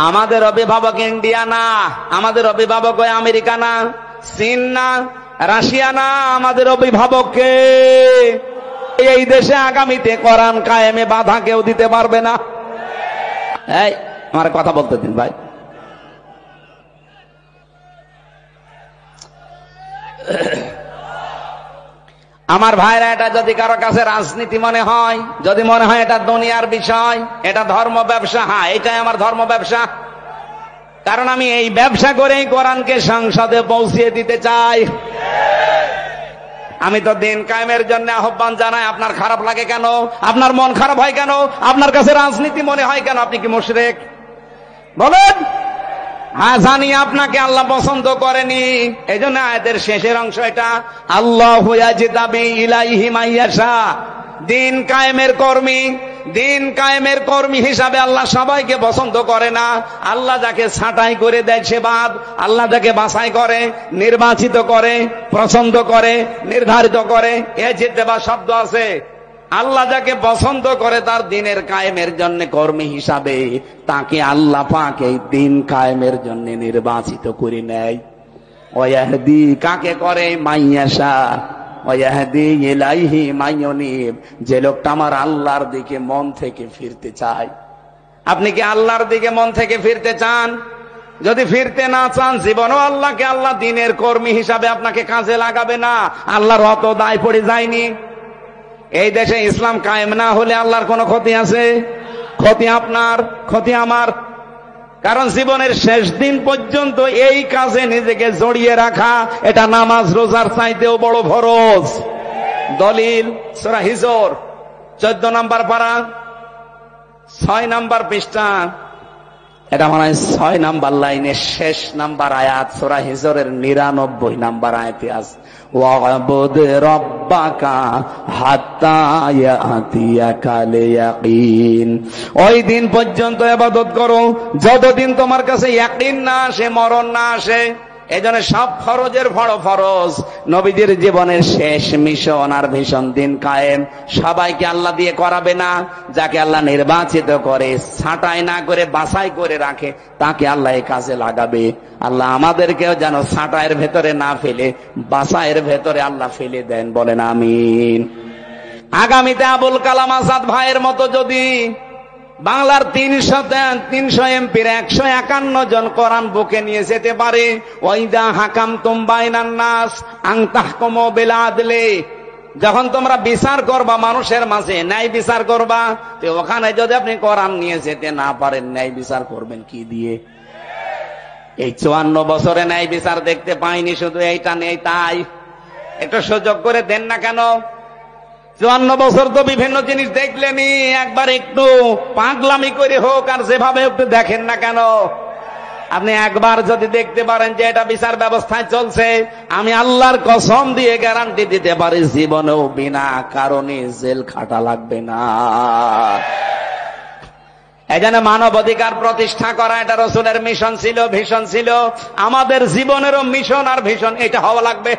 আমাদের অভিভাবক ইন্ডিয়া না, আমাদের অভিভাবক আমেরিকা না, চীন না, রাশিয়া না, আমাদের অভিভাবককে এই দেশে আগামীতে কোরআন কায়েমে বাধা কেউ দিতে পারবে না। এই আমার কথা বলতে দিন ভাই। আমার ভাইরা, এটা যদি কারো কাছে রাজনীতি মনে হয়, যদি মনে হয় এটা দুনিয়ার বিষয়, এটা ধর্ম ব্যবসা, হ্যাঁ এটাই আমার ধর্ম ব্যবসা। কারণ আমি এই ব্যবসা করেই কোরআনকে সংসদে পৌঁছিয়ে দিতে চাই। আমি তো দিন কায়েমের জন্য আহ্বান জানাই। আপনার খারাপ লাগে কেন? আপনার মন খারাপ হয় কেন? আপনার কাছে রাজনীতি মনে হয় কেন? আপনি কি মুশরিক? বলেন। হ্যাঁ জানি আপনাকে আল্লাহ পছন্দ করেনি, এই জন্য আয়াতের শেষের অংশ এটা, আল্লাহু ইয়াজতাবি ইলাইহি মাইয়াশা। দিন কায়েমের কর্মী, দিন কায়েমের কর্মী হিসাবে আল্লাহ সবাইকে পছন্দ করে না। আল্লাহ যাকে ছাঁটাই করে দেয় সে বাদ, আল্লাহ যাকে বাছাই করে, নির্বাচিত করে, পছন্দ করে, নির্ধারিত করে, এ জিতবা শব্দ আছে। আল্লাহ যাকে পছন্দ করে তার দিনের কায়েমের জন্য কর্মী হিসাবে তাকে আল্লাহ পাক এই দিন কায়েমের জন্য নির্বাচিত করে নেয়। ওয়াহদি কাকে করে? মাইয়াশা। ওয়াহদি ইলাইহি মাইয়ুনিব, যে লোকটা আমার আল্লাহর দিকে মন থেকে ফিরতে চায়। আপনি কি আল্লাহর দিকে মন থেকে ফিরতে চান? যদি ফিরতে না চান, জীবনও আল্লাহকে আল্লাহ দিনের কর্মী হিসাবে আপনাকে কাজে লাগাবে না। আল্লাহর অত দায় পড়ে যায়নি। এই দেশে ইসলাম কায়েম না হলে আল্লাহর কোনো ক্ষতি আছে? ক্ষতি আপনার, ক্ষতি আমার। কারণ জীবনের শেষ দিন পর্যন্ত এই কাজে নিজেকে জড়িয়ে রাখা, এটা নামাজ রোজার চাইতেও বড় ফরজ। দলিল সূরা হিজর 14 নম্বর পারা 6 নম্বর পৃষ্ঠা, এটা মনে হয় 6 নম্বর লাইনের শেষ নাম্বার আয়াত, সূরা হিজরের 99 নম্বর আয়াতে আছে, ওয়াবুদ রাব্বাকা হাত্তা ইয়াতিয়াকাল ইয়াকিন। ওই দিন পর্যন্ত ইবাদত করো যতদিন তোমার কাছে ইয়াকিন না আসে, মরণ না আসে। এজন্য সব ফরজের বড় ফরজ। নবীজির জীবনের শেষ মিশন আর ভীষণ দিন কায়েম। সবাইকে আল্লাহ দিয়ে করাবে না। যাকে আল্লাহ নির্বাচিত করে, ছাঁটাই না করে বাছাই করে রাখে, তাকে আল্লাহ এই কাজে লাগাবে। আল্লাহ আমাদেরকেও যেন ছাঁটাইয়ের ভেতরে না ফেলে, বাছাইয়ের ভেতরে আল্লাহ ফেলে দেন। বলেন আমিন। আগামীতে আবুল কালাম আজাদ ভাইয়ের মতো যদি বাংলার 300 এমপির 151 জন কোরআন বুকে নিয়ে যেতে পারে, ওয়াইদা হাকামতুম বাইনান নাস আন তাহকুমু বিল আদলি, যখন তোমরা বিচার করবা মানুষের মাঝে, ন্যায় বিচার করবা, তো ওখানে যদি আপনি কোরআন নিয়ে যেতে না পারেন, ন্যায় বিচার করবেন কি দিয়ে? এই 54 বছরে ন্যায় বিচার দেখতে পাইনি, শুধু এইটা নেই তাই। একটু সুযোগ করে দেন না কেন? 54 বছর তো বিভিন্ন জিনিস দেখলেনি, একবার একটু পাগলামি করে হোক আর যেভাবে একটু দেখেন না কেন? আপনি একবার যদি দেখতে পারেন যে এটা বিচার ব্যবস্থায় চলছে, আমি আল্লাহর কসম দিয়ে গ্যারান্টি দিতে পারি জীবনেও বিনা কারণে জেল খাটা লাগবে না। এজন্য মানবাধিকার প্রতিষ্ঠা করা এটা রাসূলের মিশন ছিল, ভিশন ছিল। আমাদের জীবনেরও মিশন আর ভিশন এটা হওয়া লাগবে।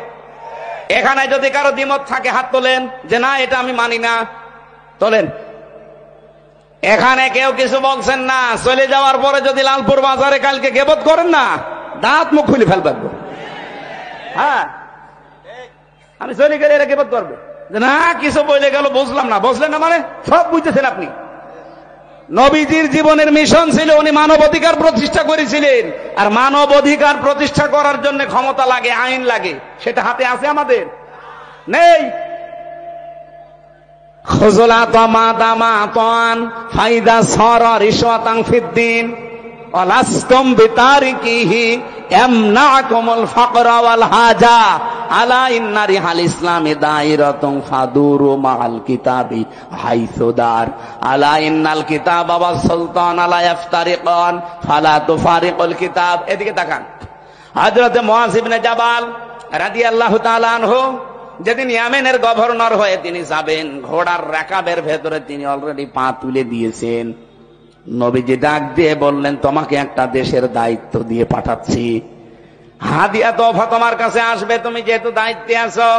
এখানে যদি কারো দ্বিমত থাকে হাত তোলেন, যে না এটা আমি মানি না, তোলেন। এখানে কেউ কিছু বলছেন না, চলে যাওয়ার পরে যদি লালপুর বাজারে কালকে গিবত করেন না, দাঁত মুখ খুলে ফেলবেন। হ্যাঁ, আমি চলে গেলে এরা গিবত করবে, না কিছু বলে গেল বুঝলাম না। বুঝলেন না মানে সব বুঝতেছেন আপনি। নবীজির জীবনের মিশন ছিল, উনি মানবাধিকার প্রতিষ্ঠা করেছিলেন। আর মানবাধিকার প্রতিষ্ঠা করার জন্য ক্ষমতা লাগে, আইন লাগে। সেটা হাতে আছে আমাদের? নেই। খুজুলাত মাদামাতান ফাইদা সারা রিশওয়াতান ফিদ্দিন ওয়ালাস্তুম বিতারিকিহি ইয়ামনাকুমুল ফাকরা ওয়াল হাজা আলা ইন্না রিহাল ইসলামি দাইরাতুন ফাদুরু মাআল কিতাবি হাইসুদার আলা ইন্নাল কিতাবা ওয়াস সুলতান লা ইফতারিকান ফালা তুফারিকুল কিতাব। এদিকে তাকান। হযরত মুআয ইবনে জাবাল রাদিয়াল্লাহু তাআলা আনহু যেদিন ইয়ামেনের গভর্নর হয়ে তিনি যাবেন, ঘোড়ার রাকাবের ভেতরে তিনি অলরেডি পা তুলে দিয়েছেন। নবীজি ডাক দিয়ে বললেন, তোমাকে একটা দেশের দায়িত্ব দিয়ে পাঠাচ্ছি, হাদিয়া তোফা তোমার কাছে আসবে, তুমি যেহেতু দায়িত্বে আছো।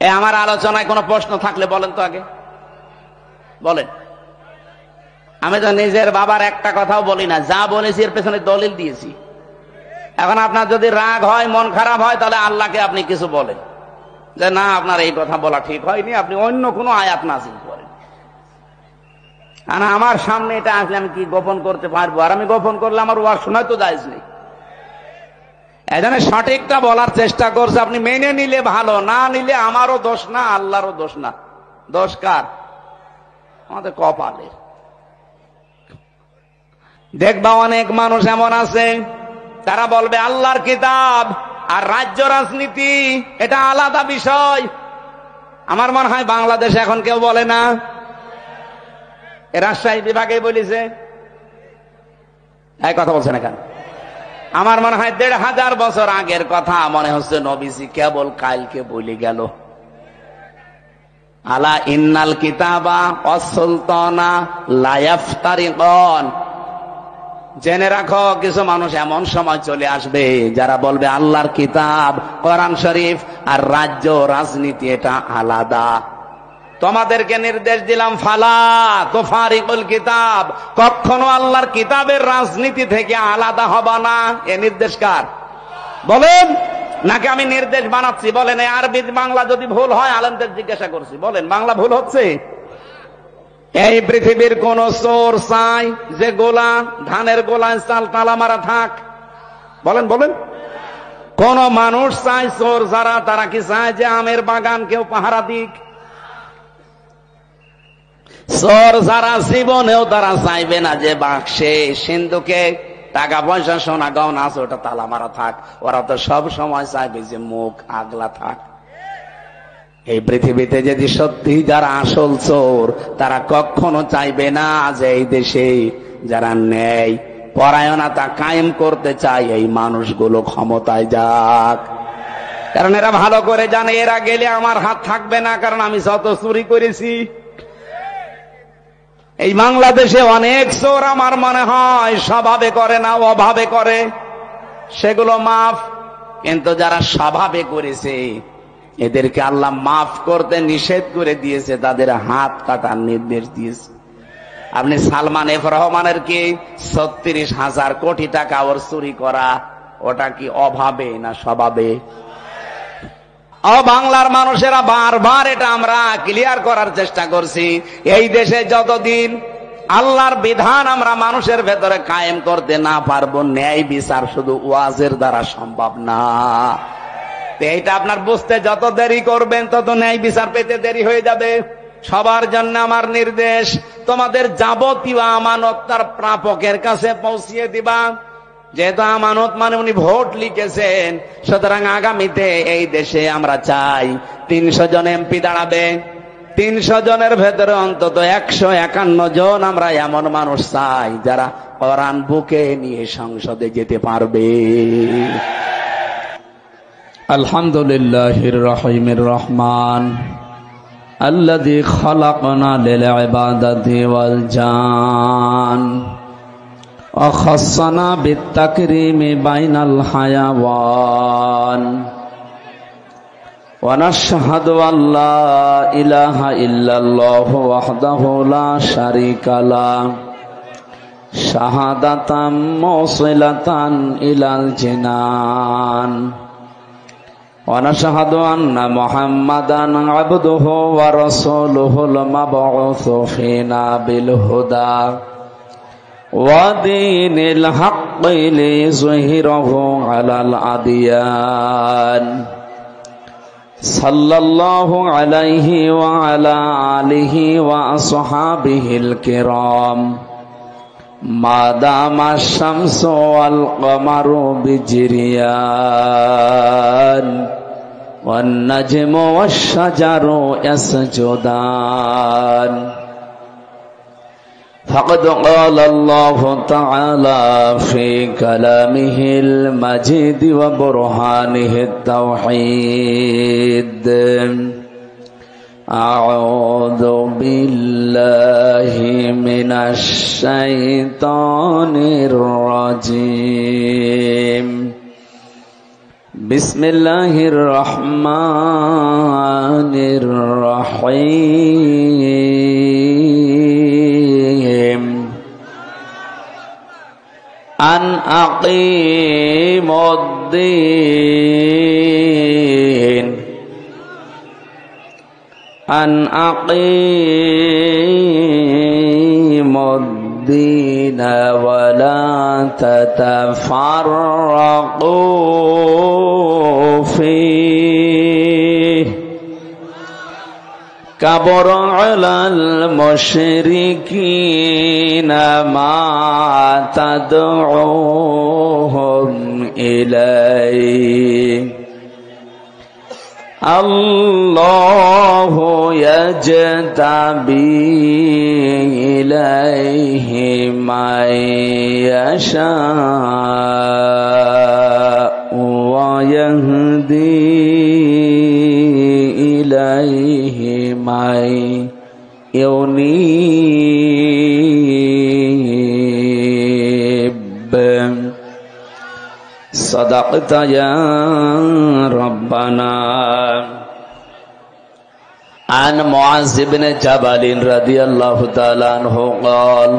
আমার আলোচনায় কোনো প্রশ্ন থাকলে বলেন তো আগে বলেন। আমি তো নিজের বাবার একটা কথাও বলি না, যা বলেছি এর পেছনে দলিল দিয়েছি। এখন আপনার যদি রাগ হয়, মন খারাপ হয়, তাহলে আল্লাহকে আপনি কিছু বলেন যে না আপনার এই কথা বলা ঠিক হয়নি, আপনি অন্য কোনো আয়াত নাযিল করেন। আর আমার সামনে এটা আসলে আমি কি গোপন করতে পারবো? আর আমি গোপন করলে আমার ওয়াজ শোনায় তো জায়েজ নেই। এজন্য সঠিকটা বলার চেষ্টা করছে, আপনি মেনে নিলে ভালো, না নিলে আমারও দোষ না, আল্লাহরও দোষ না। দোষ কার? আমাদের কপালের। দেখবা অনেক মানুষ এমন আছে, তারা বলবে আল্লাহর কিতাব আর রাজ্য রাজনীতি এটা আলাদা বিষয়। আমার মনে হয় বাংলাদেশে এখন কেউ বলে না। রাজশাহী বিভাগে বলেছে, এই কথা বলছে না কেন? আমার মনে হয় ১৫০০ বছর আগের কথা মনে হচ্ছে নবীজি কেবল কালকে বলে গেল। আলা ইন্নাল কিতাবা ওয়াস সুলতানা লা ইয়াফতারিকান। জেনে রাখো কিছু মানুষ এমন সময় চলে আসবে যারা বলবে আল্লাহর কিতাব, কোরআন শরীফ আর রাজ্য রাজনীতি এটা আলাদা। তোমাদেরকে নির্দেশ দিলাম ফালা তুফারিকুল কিতাব, কখনো আল্লাহর কিতাবের রাজনীতি থেকে আলাদা হবা না। এ নির্দেশ কার বলেন? নাকি আমি নির্দেশ বানাচ্ছি? বলেন। এই আরবি বাংলা যদি ভুল হয় আলেমদের জিজ্ঞাসা করছি, বলেন বাংলা ভুল হচ্ছে? এই পৃথিবীর কোন চোর চাই যে গোলা ধানের গোলায় চাল তালা মারা থাক? বলেন বলেন। কোন মানুষ চাই চোর যারা, তারা কি চায় যে আমের বাগান কেউ পাহারা দিক? চোর যারা জীবনেও তারা চাইবে না যে বাক্সে সিন্ধুকে টাকা পয়সা সোনা গহনা আছে ওটা তালা মারা থাক। ওরা তো সব সময় চাইবে যে মুখ আগলা থাক। এই পৃথিবীতে যদি সত্যি যারা আসল চোর, তারা কখনো চাইবে না যে এই দেশে যারা ন্যায় পরায়ণতা কায়েম করতে চায় এই মানুষগুলো ক্ষমতায় যাক। কারণ এরা ভালো করে জানে এরা গেলে আমার হাত থাকবে না, কারণ আমি যত চুরি করেছি। এই বাংলাদেশে অনেক চোর আমার মনে হয় স্বভাবে করে না, অভাবে করে, সেগুলো মাফ। কিন্তু যারা স্বভাবে করেছে এদেরকে আল্লাহ মাফ করতে নিষেধ করে দিয়েছে, তাদের হাত কাটার নির্দেশ দিয়েছে। আপনি সালমান এফ রহমানের কি ৩৬,০০০ কোটি টাকা ওর চুরি করা, ওটা কি অভাবে না স্বভাবে? বাংলার মানুষেরা বারবার এটা আমরা ক্লিয়ার করার চেষ্টা করছি। এই দেশে যতদিন আল্লাহর বিধান আমরা মানুষের ভেতরে কায়েম করতে না পারবো, ন্যায় বিচার শুধু ওয়াজের দ্বারা সম্ভব না। এইটা আপনার বুঝতে যত দেরি করবেন তত ন্যায় বিচার পেতে দেরি হয়ে যাবে। সবার জন্য আমার নির্দেশ, তোমাদের যাবতীয় আমানত তার প্রাপকের কাছে পৌঁছিয়ে দিবা। যেহেতু আমানত মানে উনি ভোট লিখেছেন, সুতরাং আগামীতে এই দেশে আমরা চাই ৩০০ জন এমপি দাঁড়াবে। ৩০০ জনের ভেতরে অন্তত ১৫১ জন আমরা এমন মানুষ চাই যারা কোরআন বুকে নিয়ে সংসদে যেতে পারবে। আলহামদুলিল্লাহির রহিমির রহমান আল্লাযী খালাকনা লিল ইবাদাতি ওয়াল জান ওয়া খাসসানা বিত তাকরীমি বাইনাল হায়াওয়ান ওয়া নাশহাদু আল্লা ইলাহা ইল্লাল্লাহু ওয়াহদাহু লা শারীকা লাহু শাহাদাতাম মুসিলাতান ইলাল জিনান ওয়া নাশহাদু আন্না মুহাম্মাদান আবদুহু ওয়া রাসূলুহুল মাবউসু ফিনা বিল হুদা ওয়া দীনিল হাক্কি লিযুহিরাহু আলাল আদিয়ান সাল্লাল্লাহু আলাইহি ওয়া আলা আলিহি ওয়া আসহাবিহিল কিরাম মা দামা শামসু ওয়াল কমারু বিজরিয়ান ওয়ান নাজমু ওয়াশ শাজারু ইয়াসজুদান ফাকাদ ক্বালা আল্লাহু তাআলা ফি কালামিহিল মাজিদ ওয়া বুরহানিহিত তাওহীদ আউযু বিল্লাহি মিনাশ শাইতানির রাজীম বিসমিল্লাহির রহমানির রহিম আন আকিমুদ্দিন أن أقيموا الدين ولا تتفرقوا فيه كبر على المشركين ما تدعوهم إليه الله يجتبي إليه من يشاء ويهدي إليه من ينيب صدقت يا ربنا. عن معاذ بن جبل رضي الله تعالى عنه قال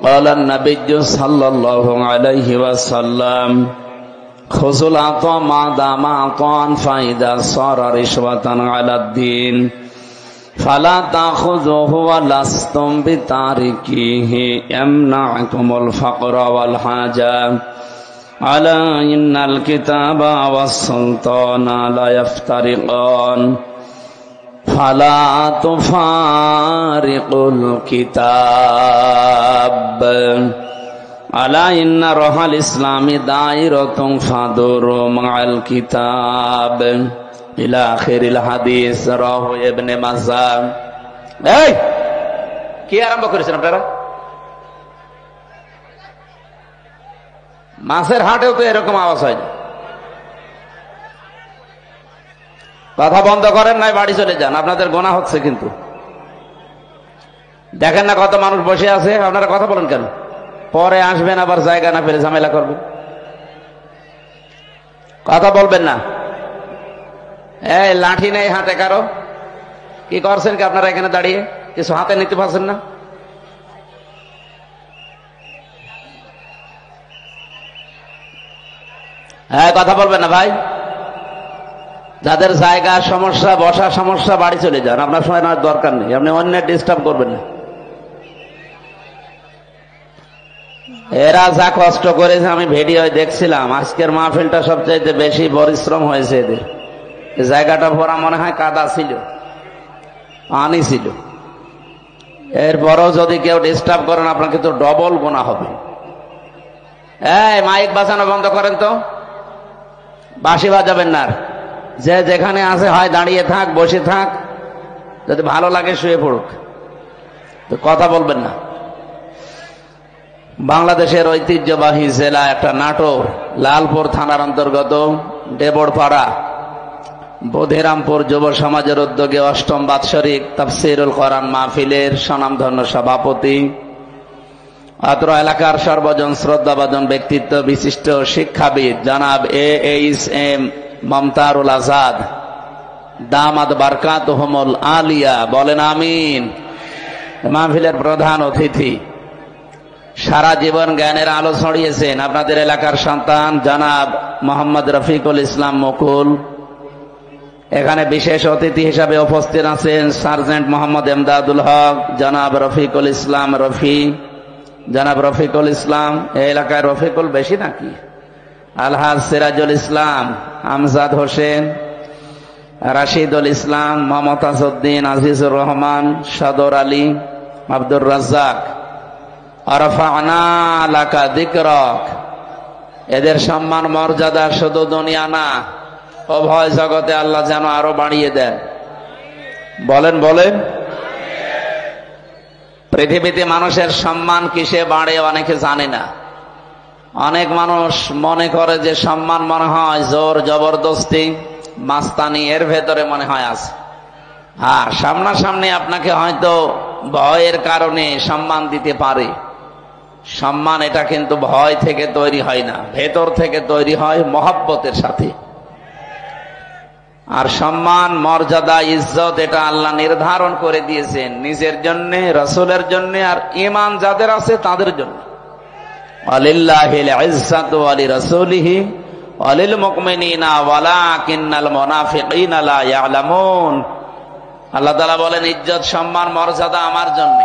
قال النبي صلى الله عليه وسلم خذوا العطاء ما دام عطاء فإذا صار رشوة على الدين فلا تأخذوه ولستم بتاركيه يمنعكم الفقر والحاجة ألا إن الكتاب والسلطان لا يفترقان فلا تفارقوا الكتاب ألا إن روح الإسلام دائرة فدوروا مع الكتاب إلى آخر الحديث رواه ابن ماجه. এই কি আরম্ভ করেছেন আপনারা? মাছের হাটেও তো এরকম আওয়াজ হয়। কথা বন্ধ করেন নাই বাড়ি চলে যান, আপনাদের গোনা হচ্ছে। কিন্তু দেখেন না কত মানুষ বসে আছে, আপনারা কথা বলেন কেন? পরে আসবেন আবার জায়গা না পেলে ঝামেলা করবেন। কথা বলবেন না। এই লাঠি নেই হাতে কারো, কি করছেন কি আপনারা এখানে দাঁড়িয়ে? কিছু হাতে নিতে পারছেন না? হ্যাঁ, কথা বলবেন না ভাই। যাদের জায়গা সমস্যা, বসা সমস্যা, বাড়ি চলে যান, আপনার সময় নেওয়ার দরকার নেই। আপনি অন্যের ডিস্টার্ব করবেন না। এরা যা কষ্ট করেছে আমি ভিডিও দেখছিলাম। আজকের মাহফিলটা সবচাইতে বেশি পরিশ্রম হয়েছে এদের। জায়গাটা ভরা মনে হয় কাদা ছিল, পানি ছিল। এরপরও যদি কেউ ডিস্টার্ব করেন আপনাকে তো ডবল গোনা হবে। এই মাইক বাজানো বন্ধ করেন তো, বাঁশি বাজাবেন না। যে যেখানে আছে হয় দাঁড়িয়ে থাক, বসে থাক, যদি ভালো লাগে শুয়ে পড়ুক, তো কথা বলবেন না। বাংলাদেশের ঐতিহ্যবাহী জেলা একটা নাটোর, লালপুর থানার অন্তর্গত ডেবড়পাড়া বধিরামপুর যুব সমাজের উদ্যোগে ৮ম বাৎসরিক তাফসীরুল কোরআন মাহফিলের স্বনামধন্য সভাপতি, অত্র এলাকার সর্বজন শ্রদ্ধাভাজন ব্যক্তিত্ব, বিশিষ্ট শিক্ষাবিদ জনাব AHM মমতারুল আজাদ দামাত বারকাতুহুমুল আলিয়া, বলেন আমিন। মাহফিলের প্রধান অতিথি, সারা জীবন জ্ঞানের আলো ছড়িয়েছেন আপনাদের এলাকার সন্তান জনাব মোহাম্মদ রফিকুল ইসলাম মুকুল। এখানে বিশেষ অতিথি হিসাবে উপস্থিত আছেন সার্জেন্ট মোহাম্মদ এমদাদুল হক, জনাব রফিকুল ইসলাম রফি, জনাব রফিকুল ইসলাম। এই এলাকায় রফিকুল বেশি নাকি? আলহাজ সিরাজুল ইসলাম, আমজাদ হোসেন, রাশিদুল ইসলাম, মমতাজ উদ্দিন, আজিজুর রহমান, সদর আলী, আব্দুর রাজ্জাক। আরফানা লাকা যিকরাক। এদের সম্মান মর্যাদা শুধু দুনিয়া না, উভয় জগতে আল্লাহ যেন আরো বাড়িয়ে দেন। বলেন বলেন। পৃথিবীতে মানুষের সম্মান কিসে বাড়ে অনেকে জানে না। অনেক মানুষ মনে করে যে সম্মান মনে হয় জোর জবরদস্তি, মাস্তানি, এর ভেতরে মনে হয় আছে। হ্যাঁ, সামনাসামনি আপনাকে হয়তো ভয়ের কারণে সম্মান দিতে পারে, সম্মান এটা কিন্তু ভয় থেকে তৈরি হয় না, ভেতর থেকে তৈরি হয় মহব্বতের সাথে। আর সম্মান, মর্যাদা, ইজ্জত এটা আল্লাহ নির্ধারণ করে দিয়েছেন নিজের জন্য, রাসূলের জন্য, আর ঈমান যাদের আছে তাদের জন্য। ওয়ালিল্লাহিল ইজ্জাতু ওয়া লিরাসূলিহি ওয়া লিল মুমিনিনা ওয়ালাকিন্নাল মুনাফিকিনা লা ইয়ালামুন। আল্লাহ তাআলা বলেন, ইজ্জত, সম্মান, মর্যাদা আমার জন্য,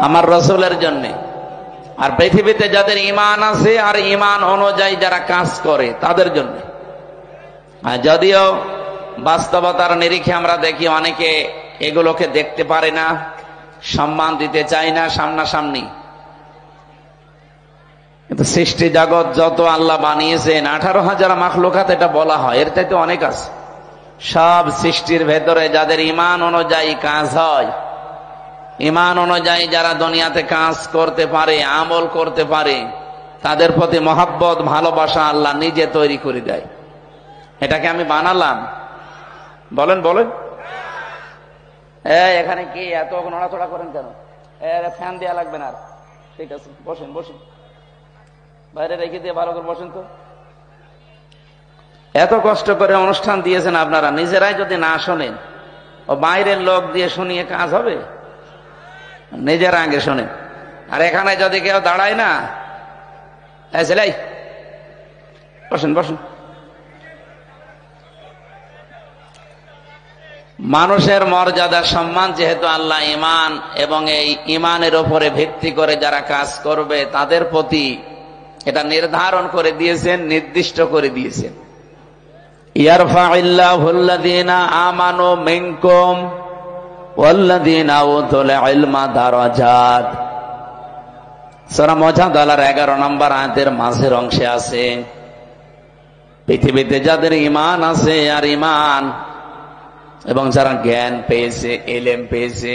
আমার রাসূলের জন্য, আর পৃথিবীতে যাদের ঈমান আছে আর ঈমান অনুযায়ী যারা কাজ করে তাদের জন্য। আর যদিও বাস্তবতার নিরিখে আমরা দেখি অনেকে এগুলোকে দেখতে পারে না, সম্মান দিতে চায় না সামনাসামনি। কিন্তু সৃষ্টি জগৎ যত আল্লাহ বানিয়েছেন, 18,000 মাখলুকাত এটা বলা হয়, এর চাইতে অনেক আছে। সব সৃষ্টির ভেতরে যাদের ঈমান অনুযায়ী কাজ হয়, ঈমান অনুযায়ী যারা দুনিয়াতে কাজ করতে পারে, আমল করতে পারে, তাদের প্রতি মহব্বত, ভালোবাসা আল্লাহ নিজে তৈরি করে দেয়। এটাকে আমি বানালাম? বলেন বলেন। এখানে কি এত নড়াচড়া করেন কেন? ফ্যান দেওয়া লাগবে না। ঠিক আছে, বসেন বসেন, বাইরে রেখে দিয়ে ভালো করে বসেন। তো এত কষ্ট করে অনুষ্ঠান দিয়েছেন আপনারা, নিজেরাই যদি না শোনেন, ও বাইরের লোক দিয়ে শুনিয়ে কাজ হবে? নিজেরা আগে শোনেন। আর এখানে যদি কেউ দাঁড়ায় না, ছেলে বসেন বসেন। মানুষের মর্যাদা, সম্মান যেহেতু আল্লাহ ঈমান এবং এই ঈমানের উপরে ভিত্তি করে যারা কাজ করবে তাদের প্রতি এটা নির্ধারণ করে দিয়েছেন, নির্দিষ্ট করে দিয়েছেন। ইয়ারফাইল্লাহুল্লাযীনা আমানু মিনকুম ওয়াল্লাযীনা উতুল ইলমা দারাজাত। সূরা মুজাদালার 11 নম্বর আয়াতের মাঝের অংশে আছে, পৃথিবীতে যাদের ঈমান আছে আর ঈমান এবং যারা জ্ঞান পেয়েছে, ইলম পেয়েছে,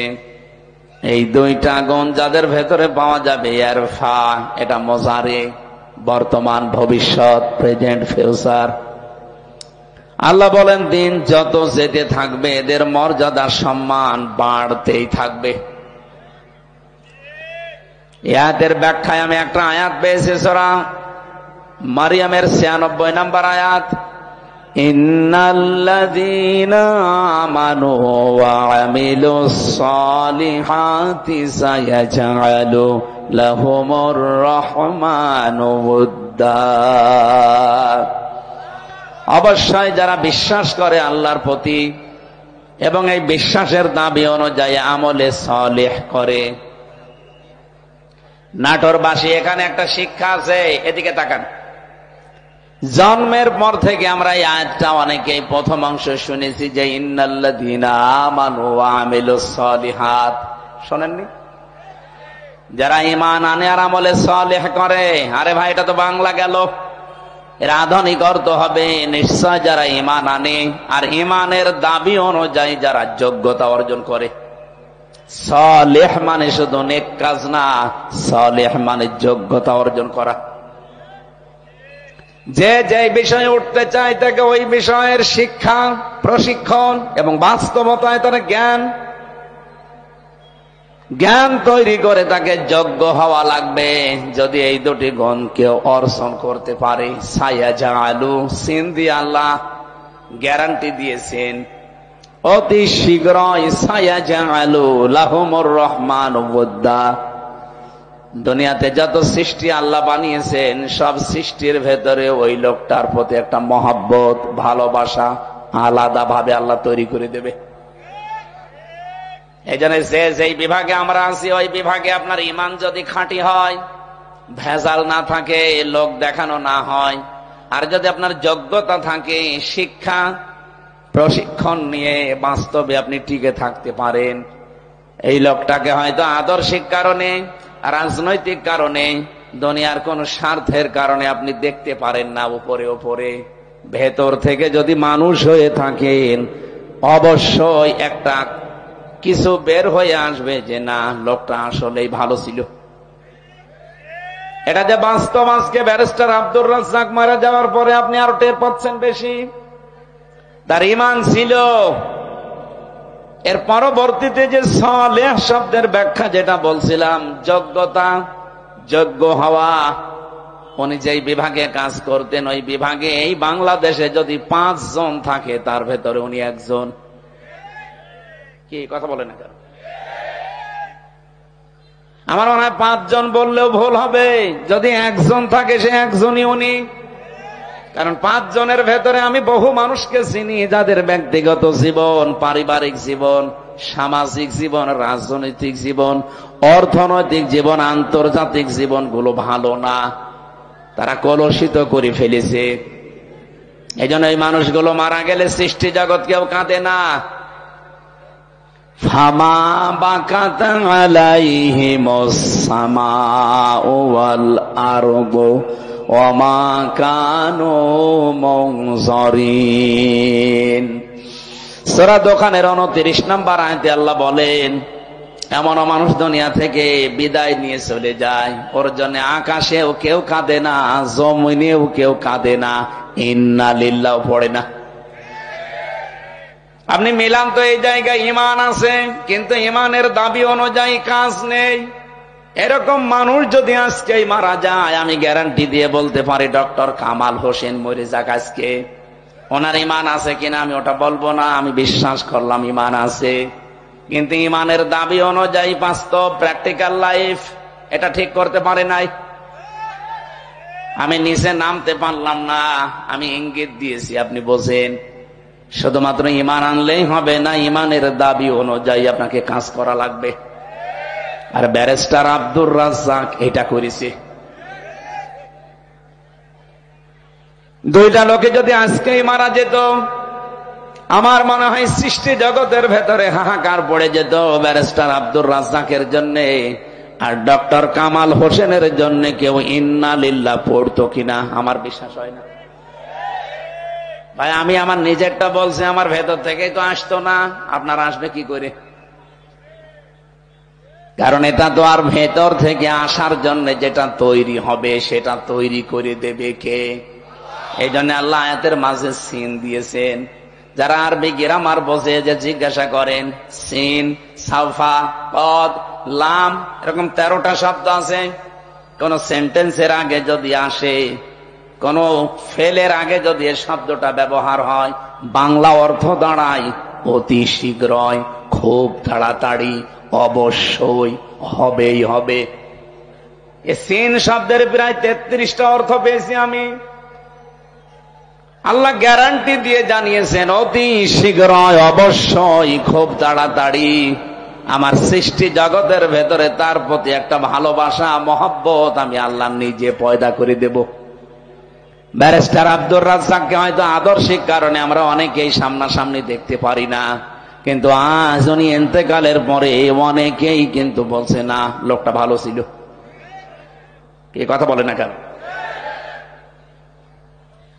এই দুইটা গুণ যাদের ভেতরে পাওয়া যাবে। ইয়ারফা এটা মুজারি, বর্তমান, ভবিষ্যৎ, প্রেজেন্ট, ফিউচার। আল্লাহ বলেন, দিন যত যেতে থাকবে এদের মর্যাদা, সম্মান বাড়তেই থাকবে। আয়াতের ব্যাখ্যায় আমি একটা আয়াত পেয়েছি, সূরা মারিয়ামের 96 নম্বর আয়াত, ইন্নাল্লাযীনা আমানু ওয়া আমিলুস সালিহাতি সায়াজআলু লাহুমুর রহমানু উদ্দা। অবশ্যই যারা বিশ্বাস করে আল্লাহর প্রতি এবং এই বিশ্বাসের দাবি অনুযায়ী আমলে সালেহ করে। নাটোরবাসী, এখানে একটা শিক্ষা আছে, এদিকে তাকান। জন্মের পর থেকে আমরা এই আয়াতটা অনেকেই প্রথম অংশ শুনেছি যে ইন্নাল্লাযীনা আমানু ওয়া আমিলুস সালিহাত। শোনেননি? যারা ঈমান আনে আর আমলে সালেহ করে। আরে ভাই, এটা তো বাংলা গেল, এর আধুনিক অর্থ হবে নিশ্চয় যারা ঈমান আনে আর ঈমানের দাবি অনুযায়ী যারা যোগ্যতা অর্জন করে। সালেহ মানে শুধু নেক কাজ না, সালেহ মানে যোগ্যতা অর্জন করা। যে যে বিষয়ে উঠতে চায় তাকে ওই বিষয়ের শিক্ষা, প্রশিক্ষণ এবং বাস্তবতায় তার জ্ঞান তৈরি করে তাকে যোগ্য হওয়া লাগবে। যদি এই দুটি গুণ কেউ অর্জন করতে পারে, সায়াজআলু, সিন দিয়ে আল্লাহ গ্যারান্টি দিয়েছেন, অতি শীঘ্রই সায়াজআলু লাহুমুর রহমানু উদ্দা। দুনিয়াতে যত সৃষ্টি আল্লাহ বানিয়েছেন, সব সৃষ্টির ভেতরে ওই লোকটার প্রতি একটা মহব্বত, ভালোবাসা আলাদা ভাবে আল্লাহ তৈরি করে দেবে। এই জন্য যেই বিভাগে আমরা আছি ওই বিভাগে আপনার ঈমান যদি খাঁটি হয়, ভেজাল না থাকে, লোক দেখানো না হয়, আর যদি আপনার যোগ্যতা থাকে, শিক্ষা প্রশিক্ষণ নিয়ে বাস্তবে আপনি টিকে থাকতে পারেন, এই লোকটাকে হয়তো আদর্শিক কারণে, রাজনৈতিক কারণে, দুনিয়ার কোন স্বার্থের কারণে আপনি দেখতে পারেন না উপরে উপরে, ভেতর থেকে যদি মানুষ হয়ে থাকেন অবশ্যই একটা কিছু বের হয়ে আসবে যে না, লোকটা আসলেই ভালো ছিল। এটা যে বাস্তব, আজকে ব্যারিস্টার আব্দুর রাজ্জাক মারা যাওয়ার পরে আপনি আরো টের পাচ্ছেন বেশি। তার ঈমান ছিল। এর পরবর্তীতে যে সালেহ শব্দের ব্যাখ্যা যেটা বলছিলাম, যোগ্যতা, যোগ্য হওয়া। উনি যেই বিভাগে কাজ করতেন ওই বিভাগে এই বাংলাদেশে যদি 5 জন থাকে তার ভেতরে উনি একজন। কি কথা বলেন না কেন? আমার মনে হয় 5 জন বললেও ভুল হবে। যদি একজন থাকে সে একজনই উনি। কারণ 5 জনের ভেতরে আমি বহু মানুষকে চিনি যাদের ব্যক্তিগত জীবন, পারিবারিক জীবন, সামাজিক জীবন, রাজনৈতিক জীবন, অর্থনৈতিক জীবন, আন্তর্জাতিক জীবনগুলো ভালো না, তারা কলুষিত করে ফেলেছে। এই জন্য এই মানুষগুলো মারা গেলে সৃষ্টি জগৎ কেউ কাঁদে না। ফামা বাকাত আলাইহিমুস সামাউ ওয়াল আরদু ওয়ামা কানু মুনজারিন। সূরা দোকানের 29 নম্বর আয়াতে আল্লাহ বলেন, এমন মানুষ দুনিয়া থেকে বিদায় নিয়ে চলে যায়, ওর জন্য আকাশেও কেউ কাঁদে না, জমিনেও কেউ কাঁদে না, ইন্না লিল্লাহ পড়ে না। আপনি মিলান তো এই জায়গায় ঈমান আছে, কিন্তু ঈমানের দাবি অনুযায়ী কাজ নেই। এরকম মানুষ যদি আজকে মারা যায়, আমি গ্যারান্টি দিয়ে বলতে পারি ডক্টর কামাল হোসেন মরে যাক আজকে, ওনার ঈমান আছে কিনা আমি ওটা বলবো না, আমি বিশ্বাস করলাম ঈমান আছে। কিন্তু ঈমানের দাবি অনুযায়ী বাস্তব প্র্যাকটিক্যাল লাইফ এটা ঠিক করতে পারে নাই। আমি নিচে নামতে পারলাম না, আমি ইঙ্গিত দিয়েছি, আপনি বোঝেন। শুধুমাত্র ঈমান আনলেই হবে না, ঈমানের দাবি অনুযায়ী আপনাকে কাজ করা লাগবে। আর ব্যারিস্টার আব্দুর রাজ্জাক এটা করেছে। 2টা লোকে যদি আজকেই মারা যেত, আমার মনে হয় সৃষ্টি জগতের ভেতরে হাহাকার পড়ে যেত ব্যারিস্টার আব্দুর রাজ্জাকের জন্য, আর ডক্টর কামাল হোসেনের জন্য কেউ ইন্না লিল্লাহ পড়তো কিনা আমার বিশ্বাস হয় না। ভাই আমি আমার নিজেরটা বলছি, আমার ভেতর থেকেই তো আসতো না, আপনার আসবে কি করে? কারণ এটা তো আর ভেতর থেকে আসার জন্য যেটা তৈরি হবে সেটা তৈরি করে দেবে কে? এই জন্য আল্লাহ আয়াতের মাঝে সিন দিয়েছেন। যারা আরবি গ্রামার বোঝে যে জিজ্ঞাসা করেন, সিন, সাফা, কদ, লাম, এরকম 13টা শব্দ আছে। কোন সেন্টেন্সের আগে যদি আসে, কোন ফেলের আগে যদি এই শব্দটা ব্যবহার হয়, বাংলা অর্থ দাঁড়ায় অতি শীঘ্রই, খুব তাড়াতাড়ি, অবশ্যই, হবেই হবে। এই সিন শব্দের প্রায় 33টা অর্থ পেয়েছি আমি। আল্লাহ গ্যারান্টি দিয়ে জানিয়েছেন অতি শীঘ্রই, অবশ্যই, খুব তাড়াতাড়ি আমার সৃষ্টি জগতের ভেতরে তার প্রতি একটা ভালোবাসা, মহব্বত আমি আল্লাহ নিজে পয়দা করে দেব। ব্যারিস্টার আব্দুর রাজ্জাককে হয়তো আদর্শিক কারণে আমরা অনেকেই সামনাসামনি দেখতে পারি না, কিন্তু আজ উনি ইন্তেকালের পরে অনেকেই কিন্তু বলছে না লোকটা ভালো ছিল। কি কথা বলে না কেন?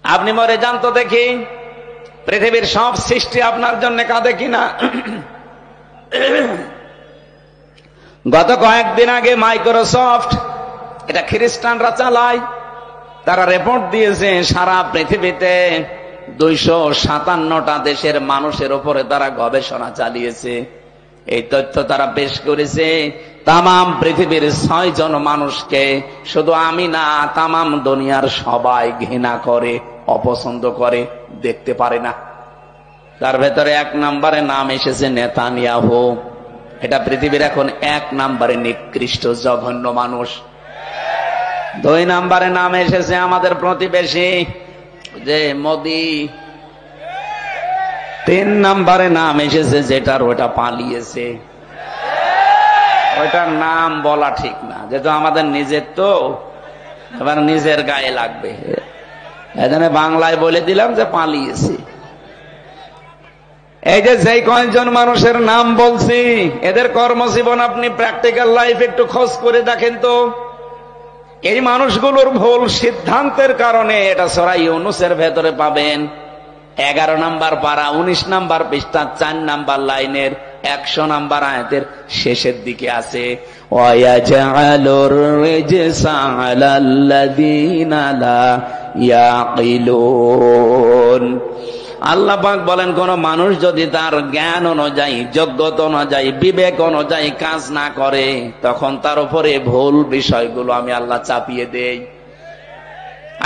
আপনি মরে যান তো দেখি, পৃথিবীর সব সৃষ্টি আপনার জন্য কাঁদে কিনা। গত কয়েকদিন আগে মাইক্রোসফট, এটা খ্রিস্টানরা চালায়, তারা রিপোর্ট দিয়েছে সারা পৃথিবীতে 257টা দেশের মানুষের উপরে তারা গবেষণা চালিয়েছে। এই তথ্য তারা পেশ করেছে। তামাম পৃথিবীর 6 জন মানুষকে, শুধু আমি না, তামাম দুনিয়ার সবাই ঘৃণা করে, অপছন্দ করে, দেখতে পারে না। তার ভেতরে 1 নম্বরে নাম এসেছে নেতানিয়াহু। এটা পৃথিবীর এখন 1 নম্বরে নিকৃষ্ট জঘন্য মানুষ। 2 নম্বরে নাম এসেছে আমাদের প্রতিবেশী যে মোদি। 3 নম্বরে নাম এসেছে যেটার ওটা পালিয়েছে, ওইটার নাম বলা ঠিক না, যেহেতু আমাদের নিজের তো এবার নিজের গায়ে লাগবে, এজন্য বাংলায় বলে দিলাম যে পালিয়েছে। এই যে যেই কয়েকজন মানুষের নাম বলছি, এদের কর্মজীবন আপনি প্র্যাকটিক্যাল লাইফ একটু খোঁজ করে দেখেন তো। এই মানুষগুলোর ভুল সিদ্ধান্তের কারণে এটা সূরা ইউনূসের ভেতরে পাবেন। 11 নম্বর পারা, 19 নম্বর পৃষ্ঠা, 4 নম্বর লাইনের 100 নম্বর আয়াতের শেষের দিকে আছে, ওয়ায়াজআলুর রিজসা আলাল্লাযীনা লা ইয়াকিলুন। আল্লাহ পাক বলেন, কোন মানুষ যদি তার জ্ঞান অনুযায়ী, যোগ্যতা অনুযায়ী, বিবেক অনুযায়ী কাজ না করে, তখন তার উপরে ভুল বিষয়গুলো আমি আল্লাহ চাপিয়ে দেই।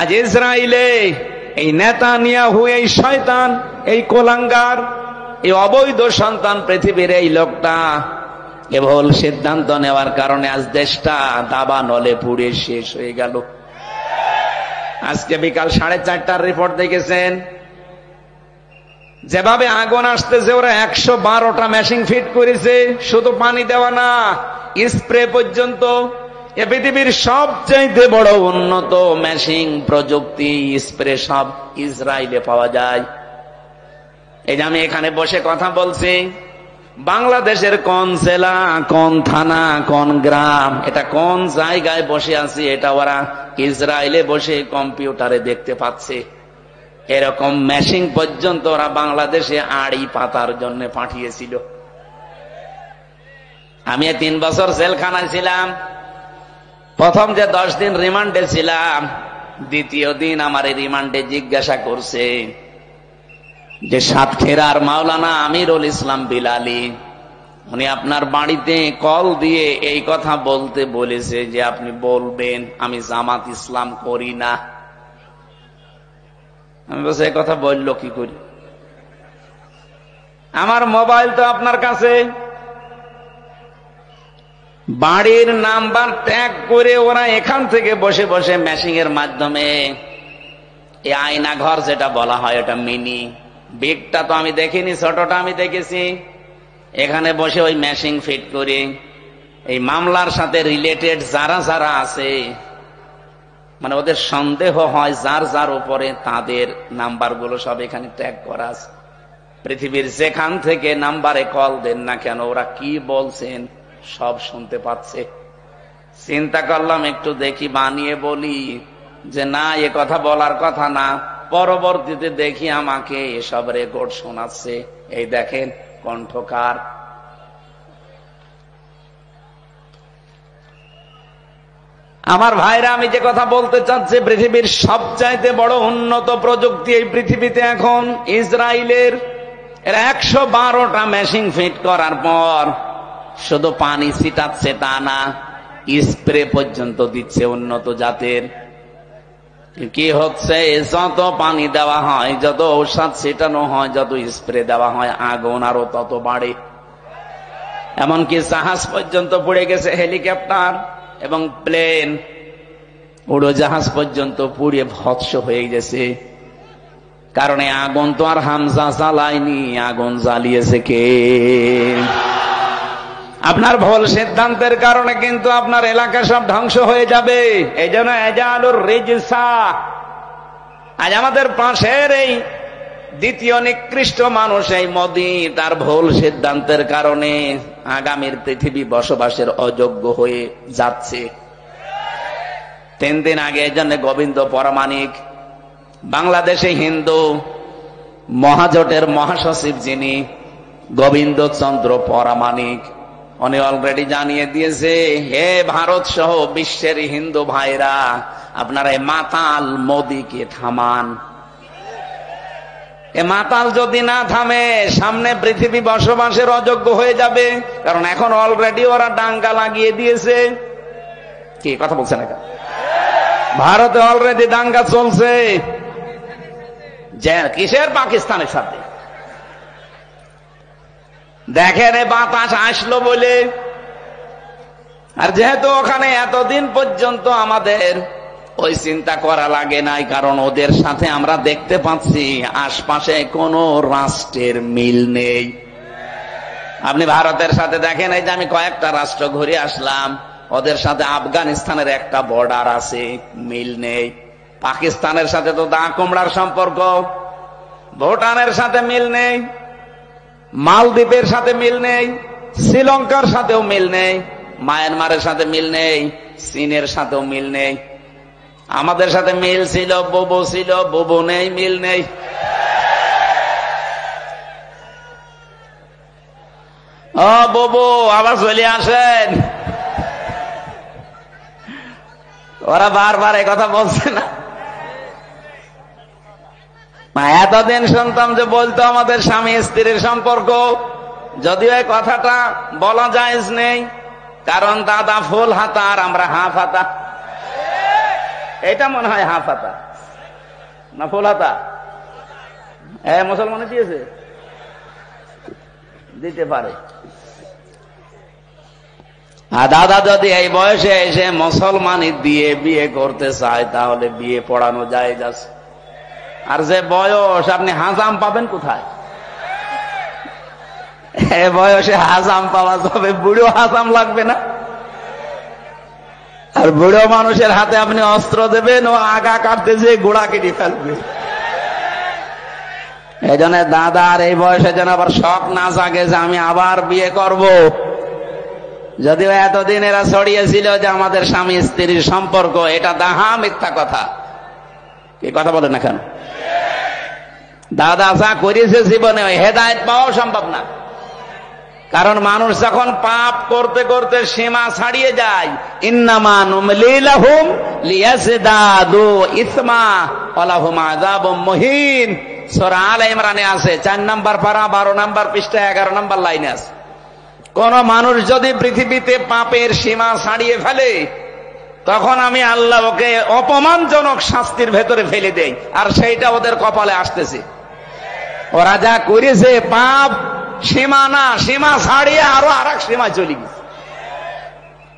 আজ ইসরায়েলে এই নেতানিয়াহু, এই শয়তান, এই কোলাঙ্গার, এই অবৈধ সন্তান পৃথিবীর এই লোকটা কেবল সিদ্ধান্ত নেওয়ার কারণে আজ দেশটা দাবা নলে পুড়ে শেষ হয়ে গেল। আজকে বিকাল 4:30টার রিপোর্ট দেখেছেন, যেভাবে আগুন আসতেছে, ওরা 112টা মেশিন ফিট করেছে। শুধু পানি দেওয়া না, স্প্রে পর্যন্ত। এ পৃথিবীর সবচাইতে বড় উন্নত মেশিন প্রযুক্তি, স্প্রে সব ইসরায়েলে পাওয়া যায়। এই যে আমি এখানে বসে কথা বলছি, বাংলাদেশের কোন জেলা, কোন থানা, কোন গ্রাম, এটা কোন জায়গায় বসে আছি, এটা ওরা ইসরায়েলে বসে কম্পিউটারে দেখতে পাচ্ছে। এরকম মেশিন পর্যন্ত ওরা বাংলাদেশে আড়ি পাতার জন্য পাঠিয়েছিল। আমি 3 বছর জেলখানায় ছিলাম। প্রথম যে 10 দিন রিমান্ডে ছিলাম, দ্বিতীয় দিন আমার এই রিমান্ডে জিজ্ঞাসা করছে যে সাতক্ষীরার মাওলানা আমিরুল ইসলাম বিলালী, উনি আপনার বাড়িতে কল দিয়ে এই কথা বলতে বলেছে যে আপনি বলবেন আমি জামাত ইসলাম করি না। আমি বলছি, এই কথা বললো কি করি? আমার মোবাইল তো আপনার কাছে, বাড়ির নাম্বার ট্যাগ করে ওরা এখান থেকে বসে বসে মেশিনের মাধ্যমে, এই আয়না ঘর যেটা বলা হয়, এটা মিনি, বিগটা তো আমি দেখিনি, ছোটটা আমি দেখেছি। এখানে বসে ওই মেশিন ফিট করে এই মামলার সাথে রিলেটেড যারা যারা আছে, মানে ওদের সন্দেহ হয় যার যার উপরে, তাদের নাম্বারগুলো সব এখানে ট্যাগ করা আছে। পৃথিবীর যেখান থেকে নাম্বারে কল দেন না কেন, ওরা কি বলছেন সব শুনতে পাচ্ছে। চিন্তা করলাম একটু দেখি, বানিয়ে বলি যে না, এ কথা বলার কথা না। পরবর্তীতে দেখি আমাকে এসব রেকর্ড শোনাচ্ছে। এই দেখেন কণ্ঠকার। আমার ভাইরা, আমি যে কথা বলতে চাচ্ছি, পৃথিবীর সবচাইতে বড় উন্নত প্রযুক্তি এই পৃথিবীতে এখন ইসরায়েলের। এরা 112টা মেশিন ফিট করার পর শুধু পানি ছিটাচ্ছে তা না, স্প্রে পর্যন্ত দিচ্ছে উন্নত জাতের। কি হচ্ছে, যত পানি দেওয়া হয়, যত ঔষধ ছিটানো হয়, যত স্প্রে দেওয়া হয়, আগুন আরো তত বাড়ে। এমনকি জাহাজ পর্যন্ত পুড়ে গেছে, হেলিকপ্টার এবং প্লেন, উড়োজাহাজ পর্যন্ত পুড়িয়ে ভৎস হয়ে গেছে। কারণ আগুন তো আর হামজা জ্বালায়নি, আগুন জ্বালিয়েছে কে? আপনার ভুল সিদ্ধান্তের কারণে কিন্তু আপনার এলাকা সব ধ্বংস হয়ে যাবে। এই জন্য এজালুর রিজসা, আজ আমাদের পাশের এই দ্বিতীয় নিকৃষ্ট মানুষ এই মোদি, তার ভুল সিদ্ধান্তের কারণে আগামীর পৃথিবী বসবাসের অযোগ্য হয়ে যাচ্ছে। 3 দিন আগে এই জন্য গোবিন্দ পরামানিক, বাংলাদেশে হিন্দু মহাজোটের মহাসচিব যিনি গোবিন্দ চন্দ্র পরামানিক, উনি অলরেডি জানিয়ে দিয়েছে, হে ভারত সহ বিশ্বের হিন্দু ভাইরা, আপনারা এই মাতাল মোদিকে থামান। এ মাতাল যদি না থামে, সামনে পৃথিবী বসবাসের অযোগ্য হয়ে যাবে। কারণ এখন অলরেডি ওরা ডাঙ্গা লাগিয়ে দিয়েছে। কি কথা বলছেন? এটা ভারতে অলরেডি দাঙ্গা চলছে। কিসের? পাকিস্তানের সাথে। দেখেন, বাতাস আসলো বলে। আর যেহেতু ওখানে এতদিন পর্যন্ত আমাদের ওই চিন্তা করা লাগে নাই, কারণ ওদের সাথে আমরা দেখতে পাচ্ছি আশপাশে কোনো রাষ্ট্রের মিল নেই। আপনি ভারতের সাথে দেখেন, এই যে আমি কয়েকটা রাষ্ট্র ঘুরে আসলাম, ওদের সাথে আফগানিস্তানের একটা বর্ডার আছে, মিল নেই। পাকিস্তানের সাথে তো দা কুমড়ার সম্পর্ক, ভুটানের সাথে মিল নেই, মালদ্বীপের সাথে মিল নেই, শ্রীলঙ্কার সাথেও মিল নেই, মায়ানমারের সাথে মিল নেই, চীনের সাথেও মিল নেই। আমাদের সাথে মিল ছিল, বুবু ছিল, বুবু নেই, মিল নেই। ও বুবু, আবার চলে আসেন। ওরা বারবার এই কথা বলছে না? এতদিন শুনতাম যে বলতো আমাদের স্বামী স্ত্রীর সম্পর্ক, যদিও এই কথাটা বলা জায়েজ নেই, কারণ দাদা ফুল হাতা আর আমরা হাফ হাতা। এটা মনে হয় হাফ হাতা না ফুল হাতা? মুসলমানে দিয়েছে, দিতে পারে। আর দাদা যদি এই বয়সে এসে মুসলমানি দিয়ে বিয়ে করতে চায় তাহলে বিয়ে পড়ানো যায় যাচ্ছে। আর যে বয়স, আপনি হাজাম পাবেন কোথায়? এ বয়সে হাজাম পাওয়া যাবে, বুড়ো হাজাম লাগবে না? আর বুড়ো মানুষের হাতে আপনি অস্ত্র দেবেন, ও আগা কাটতে যেয়ে গোড়া কেটে ফেলবে। এই জন্য দাদার এই বয়সে যেন আবার শখ না জাগে যে আমি আবার বিয়ে করব। যদিও এতদিন এরা ছড়িয়েছিল যে আমাদের স্বামী স্ত্রীর সম্পর্ক, এটা দাহা মিথ্যা কথা। কি কথা বলে না কেন? দাদা যা করেছে জীবনে হেদায়েত পাওয়া সম্ভব না। কারণ মানুষ যখন পাপ করতে করতে সীমা ছাড়িয়ে যায়, ইন্নামা নুমলি লাহুম লিয়াজদাদু ইসমা ওয়া লাহুম আযাবুম মুহিন, সূরা আলে ইমরানে আছে, 4 নম্বর পারা 12 নম্বর পৃষ্ঠা 11 নম্বর লাইনে আছে। কোন মানুষ যদি পৃথিবীতে পাপের সীমা ছাড়িয়ে ফেলে, তখন আমি আল্লাহ ওকে অপমানজনক শাস্তির ভেতরে ফেলে দেই, আর সেইটা ওদের কপালে আসতেছে। ওরা যা করেছে পাপ সীমা না, সীমা ছাড়িয়ে আরো আরেক সীমায় চলে গেছে।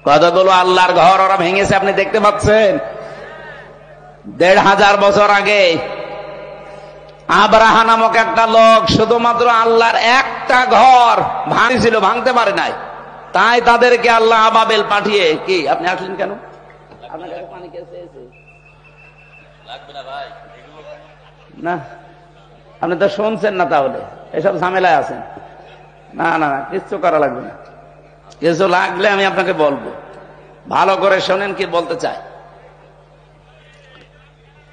কতগুলো আল্লাহর ঘর ওরা ভেঙেছে আপনি দেখতে পাচ্ছেন। 1500 বছর আগে আব্রাহা নামক একটা লোক শুধুমাত্র আল্লাহর একটা ঘর ভাঙছিল, ভাঙতে পারে নাই। তাই তাদেরকে আল্লাহ আবাবেল পাঠিয়ে, কি আপনি আসলেন কেন? আপনার কাছে পানি কে চেয়েছে? লাগবে না ভাই, না আপনি তো শুনছেন না, তাহলে এসব ঝামেলায় আছেন। না না না, কিচ্ছু করা লাগবে না, কিছু লাগলে আমি আপনাকে বলবো। ভালো করে শোনেন কি বলতে চাই।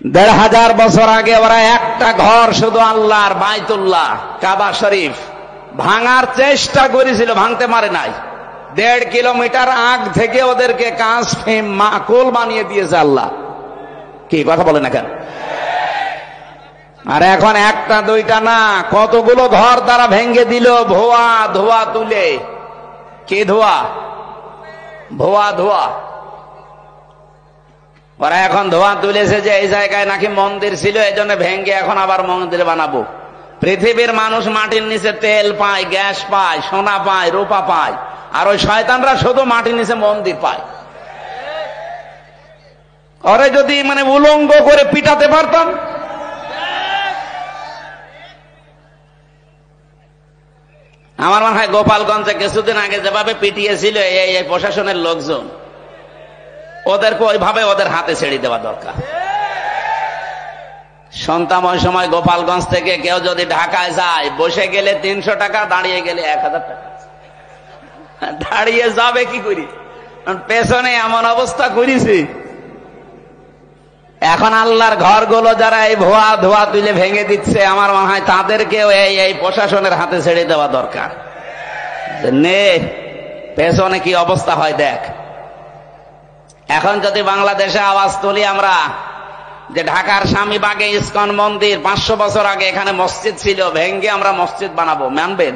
1500 বছর আগে ওরা একটা ঘর শুধু আল্লাহর বাইতুল্লাহ কাবা শরীফ ভাঙার চেষ্টা করেছিল, ভাঙতে পারে নাই। 1.5 কিলোমিটার আগ থেকে ওদেরকে কাশফে মাকুল বানিয়ে দিয়েছে আল্লাহ। কি কথা বলে না কেন? আর এখন একটা দুইটা না, কতগুলো ঘর তারা ভেঙে দিল ধোয়া ধোয়া তুলে। কি ধোয়া? ধোয়া ধোয়া। ওরা এখন ধোয়া তুলেছে যে এই জায়গায় নাকি মন্দির ছিল, এই জন্য ভেঙে এখন আবার মন্দির বানাবো। পৃথিবীর মানুষ মাটির নিচে তেল পায়, গ্যাস পায়, সোনা পায়, রূপা পায়, আর ওই শয়তানরা শুধু মাটির নিচে মন্দির পায়। ওরে যদি উলঙ্গ করে পিটাতে পারতাম। আমার মনে হয় গোপালগঞ্জে কিছুদিন আগে যেভাবে পিটিয়েছিল এই প্রশাসনের লোকজন, ওদেরকে ওইভাবে ওদের হাতে ছেড়ে দেওয়া দরকার। সন্তান ওই সময় গোপালগঞ্জ থেকে কেউ যদি ঢাকায় যায়, বসে গেলে 300 টাকা, দাঁড়িয়ে গেলে 1000 টাকা। দাঁড়িয়ে যাবে কি করি, পেছনে এমন অবস্থা করেছি। এখন আল্লাহর ঘরগুলো যারা এই ভুয়া ধোয়া তুলে ভেঙে দিচ্ছে, আমার মনে হয় তাদেরকেও এই প্রশাসনের হাতে ছেড়ে দেওয়া দরকার। নে পেছনে কি অবস্থা হয় দেখ। এখন যদি বাংলাদেশে আওয়াজ তুলি আমরা যে ঢাকার স্বামীবাগে ইসকন মন্দির 500 বছর আগে এখানে মসজিদ ছিল, ভেঙ্গে আমরা মসজিদ বানাবো, মানবেন?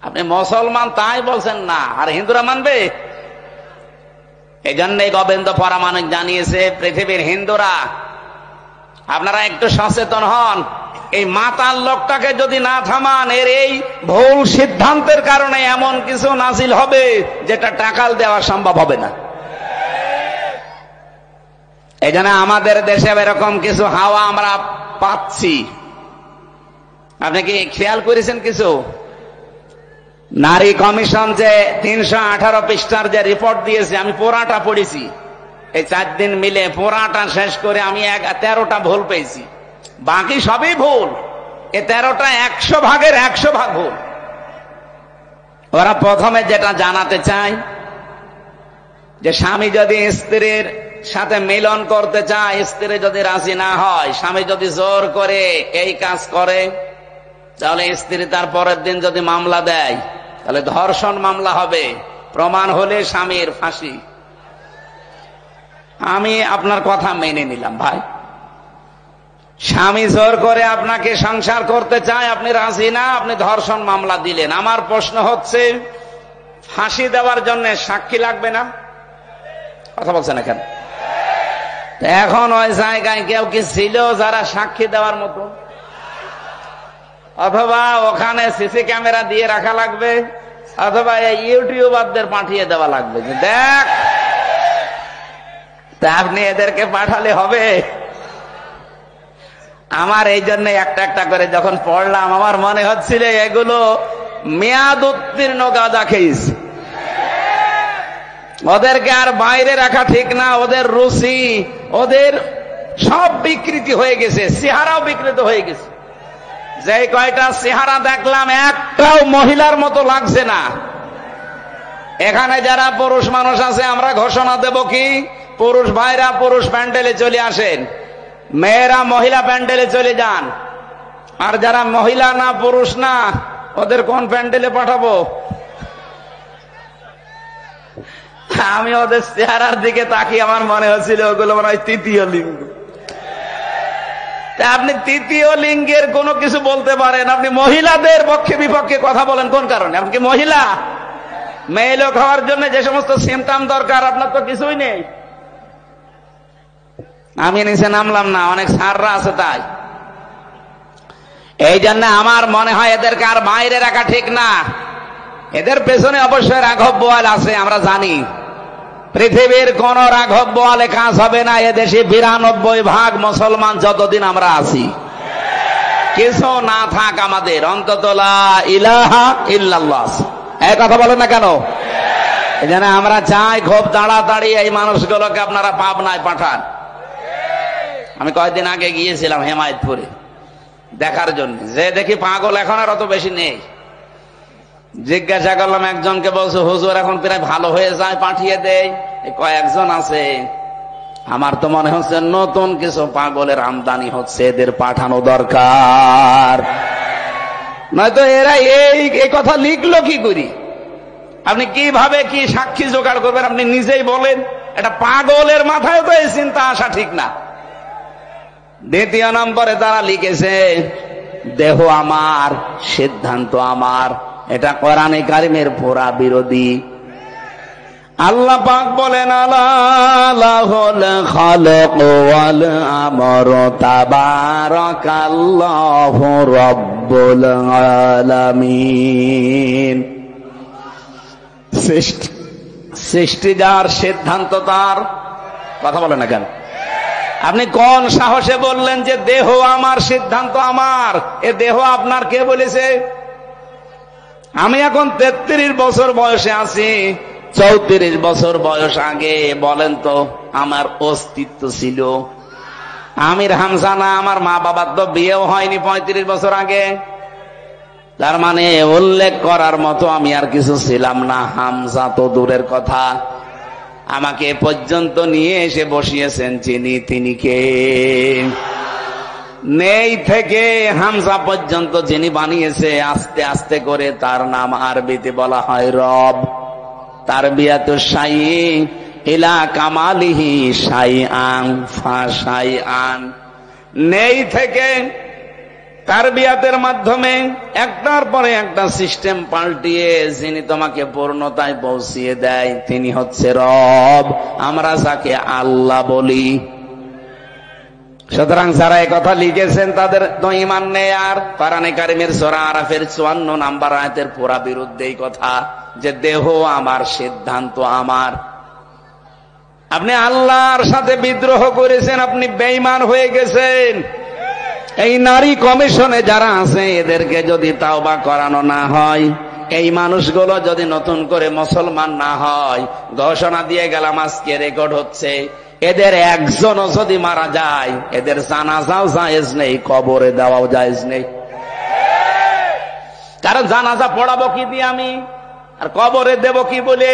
আপনি মুসলমান তাই বলছেন না, আর হিন্দুরা মানবে? এই জন্যই গোবিন্দ পরামানিক জানিয়েছে, পৃথিবীর হিন্দুরা আপনারা একটু সচেতন হন। এই মাতাল লোকটাকে যদি না থামান, এর এই ভুল সিদ্ধান্তের কারণে এমন কিছু নাজিল হবে যেটা টাকাল দেওয়া সম্ভব হবে না। এই জন্য আমাদের দেশে এরকম কিছু হাওয়া আমরা পাচ্ছি। আপনি কি খেয়াল করেছেন কিছু? নারী কমিশন যে 318 পৃষ্ঠার যে রিপোর্ট দিয়েছে, আমি পুরাটা পড়েছি এই 4 দিন মিলে। পুরাটা শেষ করে আমি 13টা ভুল পেয়েছি, বাকি সবই ভুল। এই 13টা 100 ভাগের 100 ভাগ ভুল। ওরা প্রথমে যেটা জানাতে চায় যে স্বামী যদি স্ত্রীর সাথে মিলন করতে চায়, স্ত্রী যদি রাজি না হয়, স্বামী যদি জোর করে এই কাজ করে, তাহলে স্ত্রী তার পরের দিন যদি মামলা দেয়, তাহলে ধর্ষণ মামলা হবে, প্রমাণ হলে স্বামীর ফাঁসি। আমি আপনার কথা মেনে নিলাম ভাই, স্বামী জোর করে আপনাকে সংসার করতে চায়, আপনি রাজি না, আপনি ধর্ষণ মামলা দিলেন। আমার প্রশ্ন হচ্ছে, ফাঁসি দেওয়ার জন্য সাক্ষী লাগবে না? কথা বলছেন এখান। এখন ওই জায়গায় কেউ কি ছিল যারা সাক্ষী দেওয়ার মতো? অথবা ওখানে সিসি ক্যামেরা দিয়ে রাখা লাগবে, অথবা এই ইউটিউবারদের পাঠিয়ে দেওয়া লাগবে যে দেখ। তা আপনি এদেরকে পাঠালে হবে? আমার এই জন্য একটা একটা করে যখন পড়লাম, আমার মনে হচ্ছিল এগুলো মেয়াদ উত্তীর্ণ গাঁজা খেয়েছে। ওদেরকে আর বাইরে রাখা ঠিক না, ওদের রুচি, ওদের সব বিকৃতি হয়ে গেছে, চেহারাও বিকৃত হয়ে গেছে। যে কয়টা চেহারা দেখলাম একটাও মহিলার মতো লাগছে না। এখানে যারা পুরুষ মানুষ আছে, আমরা ঘোষণা দেব কি, পুরুষ ভাইরা পুরুষ প্যান্ডেলে চলে আসেন, মেয়েরা মহিলা প্যান্ডেলে চলে যান। আর যারা মহিলা না পুরুষ না, ওদের কোন প্যান্ডেলে পাঠাবো? আমি ওদের চেহারার দিকে তাকিয়ে আমার মনে হচ্ছিল ওগুলো মনে হয় তৃতীয় লিঙ্গ। আপনি তৃতীয় লিঙ্গের কোনো কিছু বলতে পারেন, আপনি মহিলাদের পক্ষে বিপক্ষে কথা বলেন কোন কারণে? আপনি কি মহিলা? মেয়ে লোক হওয়ার জন্য যে সমস্ত সিমটম দরকার আপনার তো কিছুই নেই। আমি নিচে নামলাম না, অনেক স্যাররা আছে তাই। এই জন্য আমার মনে হয় এদেরকে আর বাইরে রাখা ঠিক না। এদের পেছনে অবশ্যই রাঘব বোয়াল আছে, আমরা জানি। পৃথিবীর কোন রাঘব বোয়ালে কাজ হবে না। এদেশে 92% মুসলমান যতদিন আমরা আছি। কিছু না থাক আমাদের, অন্তত লা ইলাহা ইল্লাল্লাহ। এই কথা বলেন না কেন? এই জন্য আমরা চাই খুব তাড়াতাড়ি এই মানুষগুলোকে আপনারা পাবনায় পাঠান। আমি কয়েকদিন আগে গিয়েছিলাম হেমায়তপুরে দেখার জন্য, যে দেখি পাগল এখন আর অত বেশি নেই। জিজ্ঞাসা করলাম একজনকে, বলছে হুজুর এখন প্রায় ভালো হয়ে যায়, পাঠিয়ে দেয়। কয়েকজন আছে, আমার তো মনে হচ্ছে নতুন কিছু পাগলের আমদানি হচ্ছে, এদের পাঠানো দরকার। নয়তো এরা এই কথা লিখলো কি করি? আপনি কিভাবে কি সাক্ষী জোগাড় করবেন? আপনি নিজেই বলেন। এটা পাগলের মাথায় তো এই চিন্তা আসা ঠিক না। দ্বিতীয় নম্বরে তারা লিখেছে দেহ আমার, সিদ্ধান্ত আমার। এটা কোরআনে কারিমের পুরা বিরোধী। আল্লাহ পাক বলেন আলাহুল খালাক ওয়াল আমরু তাবারাকাল্লাহু রাব্বুল আলামিন। সৃষ্টি যার, সিদ্ধান্ত তার। কথা বলেন না কেন? আপনি কোন সাহসে বললেন যে দেহ আমার, সিদ্ধান্ত আমার? এ দেহ আপনার কে বলেছে? আমি এখন 33 বছর বয়সে আছি, 34 বছর বয়স আগে বলেন তো আমার অস্তিত্ব ছিল? আমির হামজা না, আমার মা বাবার তো বিয়েও হয়নি 35 বছর আগে। তার মানে উল্লেখ করার মতো আমি আর কিছু ছিলাম না। হামজা তো দূরের কথা, আমাকে পর্যন্ত নিয়ে এসে বসিয়েছেন যিনি, তিনি কে? নেই থেকে হামজা পর্যন্ত যিনি বানিয়েছে আস্তে আস্তে করে, তার নাম আরবিতে বলা হয় রব। তারবিয়াতুশ শাইই ইলা কামালিহি শাইআন ফাশাইআন। নেই থেকে তারবিয়াতের মাধ্যমে একটার পরে একটা সিস্টেম পাল্টিয়ে যিনি তোমাকে পূর্ণতায় পৌঁছিয়ে দেয়, তিনি হচ্ছে রব। আমরা যাকে আল্লাহ বলি। সুতরাং যারা এই কথা লিখেছেন তাদের তো ঈমান নেই। আর কোরআনে কারিমের সূরা আরাফের 54 নম্বর আয়াতের পুরা বিরুদ্ধে এই কথা যে দেহ আমার, সিদ্ধান্ত আমার। আপনি আল্লাহর সাথে বিদ্রোহ করেছেন, আপনি বেঈমান হয়ে গেছেন। এই নারী কমিশনে যারা আছে এদেরকে যদি তাওবা করানো না হয়, এই মানুষগুলো যদি নতুন করে মুসলমান না হয়, ঘোষণা দিয়ে গেলাম আজকে রেকর্ড হচ্ছে, এদের একজনও যদি মারা যায়, এদের জানাজাও জায়েজ নেই, কবরে দেওয়াও জায়েজ নেই। কারণ জানাজা পড়াবো কি দিয়ে আমি, আর কবরে দেব কি বলে?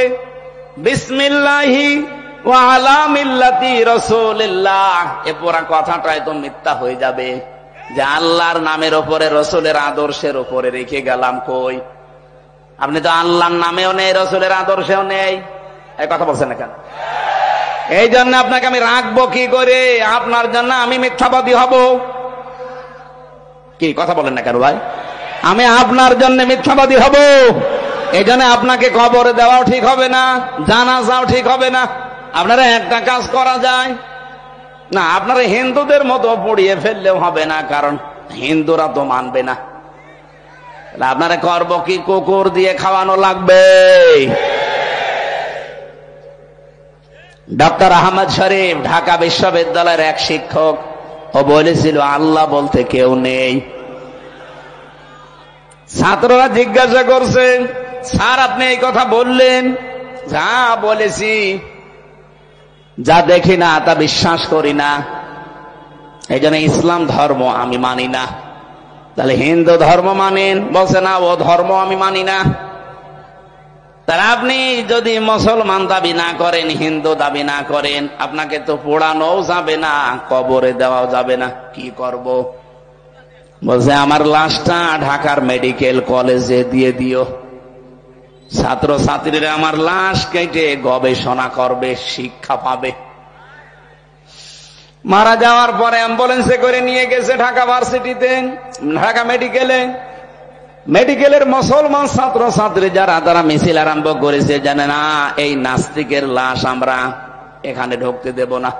বিসমিল্লাহি ওয়া আলা মিল্লাতি রাসূলিল্লাহ। এ পুরা কথাটাই তো মিথ্যা হয়ে যাবে যে আল্লাহর নামের ওপরে, রসুলের আদর্শের ওপরে রেখে গেলাম। কই? আপনি তো আল্লাহর নামেও নেই, রসুলের আদর্শেও নেই। এই কথা বলছেন না কেন? এই জন্য আপনাকে আমি রাখবো কি করে? আপনার জন্য আমি মিথ্যাবাদী হব? কি কথা বলেন না কেন ভাই? আমি আপনার জন্য মিথ্যাবাদী হব? এই জন্য আপনাকে কবরে দেওয়াও ঠিক হবে না, জানাজাও ঠিক হবে না। আপনারা একটা কাজ করা যায় না, আপনারা হিন্দুদের মতো পুড়িয়ে ফেললেও হবে না, কারণ হিন্দুরা তো মানবে না। আপনারা করব কি? কুকুর দিয়ে খাওয়ানো লাগবে। ডক্টর আহমদ শরীফ ঢাকা বিশ্ববিদ্যালয়ের এক শিক্ষক, ও বলেছিল আল্লাহ বলতে কেউ নেই। ছাত্ররা জিজ্ঞাসা করছে, স্যার আপনি এই কথা বললেন? যা বলেছি, যা দেখি না তা বিশ্বাস করি না, এই জন্য ইসলাম ধর্ম আমি মানি না। তাহলে হিন্দু ধর্ম মানেন? বলছে না, ও ধর্ম আমি মানি না। তাহলে আপনি যদি মুসলমান দাবি না করেন, হিন্দু দাবি না করেন, আপনাকে তো পোড়ানোও যাবে না, কবরে দেওয়াও যাবে না, কি করব? বলছে আমার লাশটা ঢাকার মেডিকেল কলেজে দিয়ে দিও, ছাত্র ছাত্রীরা আমার লাশ কেটে গবেষণা করবে, শিক্ষা পাবে। মারা যাওয়ার পরে অ্যাম্বুলেন্সে করে নিয়ে গেছে ঢাকা ভার্সিটিতে, ঢাকা মেডিকেলের মুসলমান ছাত্র ছাত্রী যারা, তারা মিছিল আরম্ভ করেছে, জানে না এই নাস্তিকের লাশ আমরা এখানে ঢুকতে দেব না,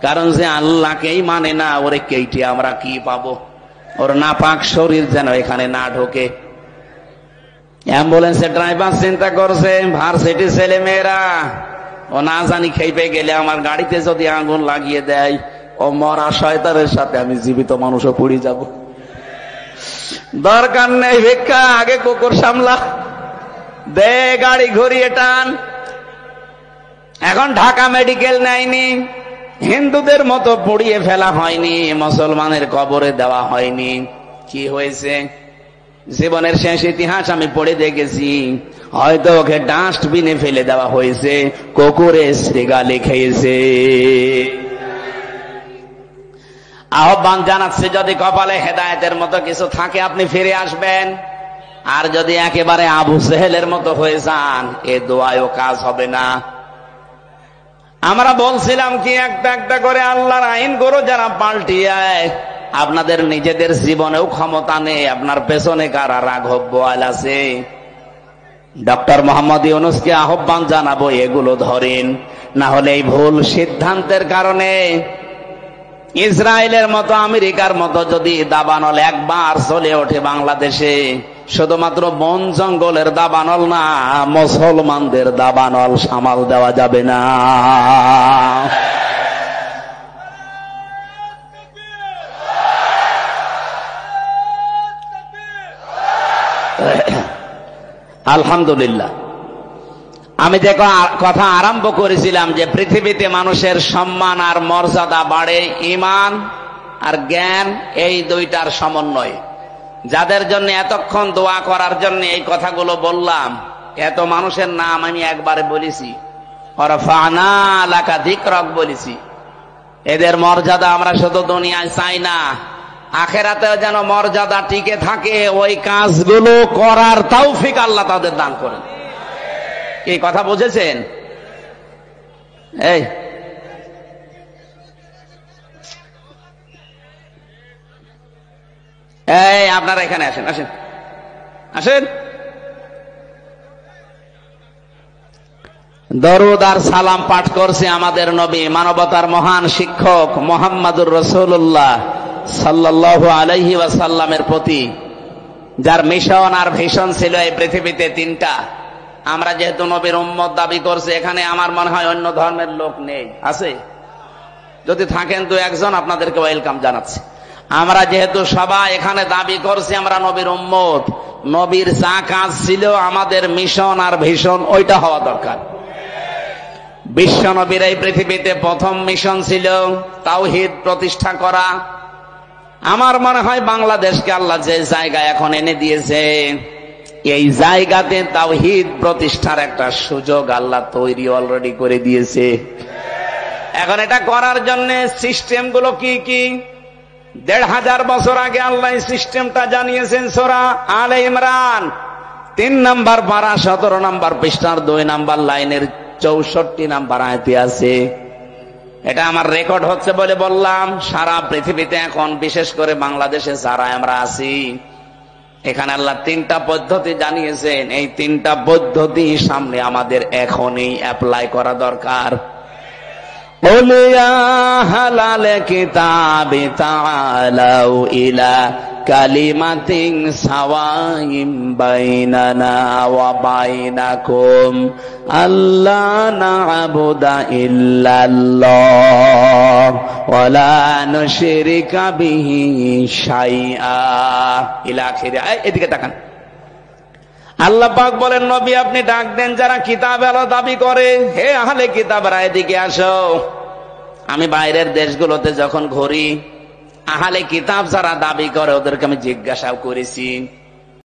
কারণ যে আল্লাহকেই মানে না, ওরে কেটে আমরা কি পাবো, ওর নাপাক শরীর যেন এখানে না ঢোকে। অ্যাম্বুলেন্সের ড্রাইভার চিন্তা করছে, ভার্সিটি ছেলে মেয়েরা, ও না জানি খেপে গেলে আমার গাড়িতে যদি আগুন লাগিয়ে দেয়, ও মরা শয়তানের সাথে আমি জীবিত মানুষও পড়ে যাব। দরকার নেই ভিক্ষা, আগে কুকুর সামলা, দে গাড়ি ঘুরিয়ে টান। এখন ঢাকা মেডিকেল নেয়নি, হিন্দুদের মতো পুড়িয়ে ফেলা হয়নি, মুসলমানের কবরে দেওয়া হয়নি। কি হয়েছে? জীবনের শেষ ইতিহাস আমি পড়ে দেখেছি, হয়তো ওকে ডাস্টবিনে ফেলে দেওয়া হয়েছে, কুকুরে শ্রীগালি খেয়েছে। আহ্বান জানাচ্ছে, যদি কপালে হেদায়েতের মতো কিছু থাকে আপনি ফিরে আসবেন, আর যদি একেবারে আবু সেহেলের মতো হয়ে যান, এ দোয়ায়ও কাজ হবে না। আমরা বলছিলাম কি, একটা একটা করে আল্লাহর আইনগুলো যারা পাল্টিয়ে, আপনাদের নিজেদের জীবনেও ক্ষমতা নেই, আপনার পেছনে কারা রাঘব বোয়াল আছে। ডক্টর মোহাম্মদ ইউনূসকে আহ্বান জানাবো, এগুলো ধরেন, না হলে এই ভুল সিদ্ধান্তের কারণে ইসরায়েলের মতো, আমেরিকার মতো যদি দাবানল একবার চলে ওঠে বাংলাদেশে, শুধুমাত্র বন জঙ্গলের দাবানল না, মুসলমানদের দাবানল সামাল দেওয়া যাবে না। আলহামদুলিল্লাহ, আমি যে কথা আরম্ভ করেছিলাম যে পৃথিবীতে মানুষের সম্মান আর মর্যাদা বাড়ে ঈমান আর জ্ঞান, এই দুইটার সমন্বয়। যাদের জন্য এতক্ষণ দোয়া করার জন্য এই কথাগুলো বললাম, এত মানুষের নাম আমি একবারে বলেছি, ওয়ারফা'না লাকা যিকরাক বলেছি। এদের মর্যাদা আমরা শুধু দুনিয়ায় চাই না, আখেরাতেও যেন মর্যাদা টিকে থাকে, ওই কাজগুলো করার তৌফিক আল্লাহ তাদের দান করেন। এই কথা বুঝেছেন? এই আপনারা এখানে আসেন, আসেন আসেন। দরুদ আর সালাম পাঠ করছে আমাদের নবী, মানবতার মহান শিক্ষক মুহাম্মদুর রাসূলুল্লাহ সাল্লাল্লাহু আলাইহি ওয়াসাল্লামের প্রতি, যার মিশন আর ভিশন ছিল এই পৃথিবীতে তিনটা। আমরা যেহেতু নবীর উম্মত দাবি করছে, এখানে আমার মনে হয় অন্য ধর্মের লোক নেই, আছে? যদি থাকেন তো একজন, আপনাদেরকে ওয়েলকাম জানাচ্ছি। আমরা যেহেতু সবাই এখানে দাবি করছি আমরা নবীর উম্মত, নবীর যা কাজ ছিল, আমাদের মিশন আর ভিশন ওইটা হওয়া দরকার। বিশ্ব নবীর এই পৃথিবীতে প্রথম মিশন ছিল তাওহীদ প্রতিষ্ঠা করা। আমার মনে হয় বাংলাদেশকে আল্লাহ যে জায়গায় এখন এনে দিয়েছে, এই জায়গাতে তাওহীদ প্রতিষ্ঠার একটা সুযোগ আল্লাহ তৈরি অলরেডি করে দিয়েছে। এখন এটা করার জন্য সিস্টেমগুলো কি কি, ১৫০০ বছর আগে আল্লাহ সিস্টেমটা জানিয়েছেন সূরা আলে ইমরান ৩ নম্বর পারা ১৭ নম্বর পৃষ্ঠার ২ নম্বর লাইনের ৬৪ নম্বর আয়াতে আছে। এটা আমার রেকর্ড হচ্ছে বলে বললাম। সারা পৃথিবীতে এখন বিশেষ করে বাংলাদেশে যারা আমরা আছি, এখানে আল্লাহ 3টা পদ্ধতি জানিয়েছেন। এই 3টা পদ্ধতি সামনে আমাদের এখনই অ্যাপ্লাই করা দরকার। قُلْ يَا أَهْلَ الْكِتَابِ تَعَالَوْا إِلَى كَلِمَةٍ سَوَاءٍ بَيْنَنَا وَبَيْنَكُمْ أَلَّا نَعْبُدَ إِلَّا اللَّهَ وَلَا نُشْرِكَ بِهِ شَيْئًا إلى آخره। এদিকে তাকান। আল্লাহ পাক বলেন, নবী আপনি ডাক দেন যারা কিতাব আলো দাবি করে, হে আহলে কিতাবরা এদিকে আসো। আমি বাইরের দেশগুলোতে যখন ঘুরি, আহলে কিতাব যারা দাবি করে ওদেরকে আমি জিজ্ঞাসাও করেছি,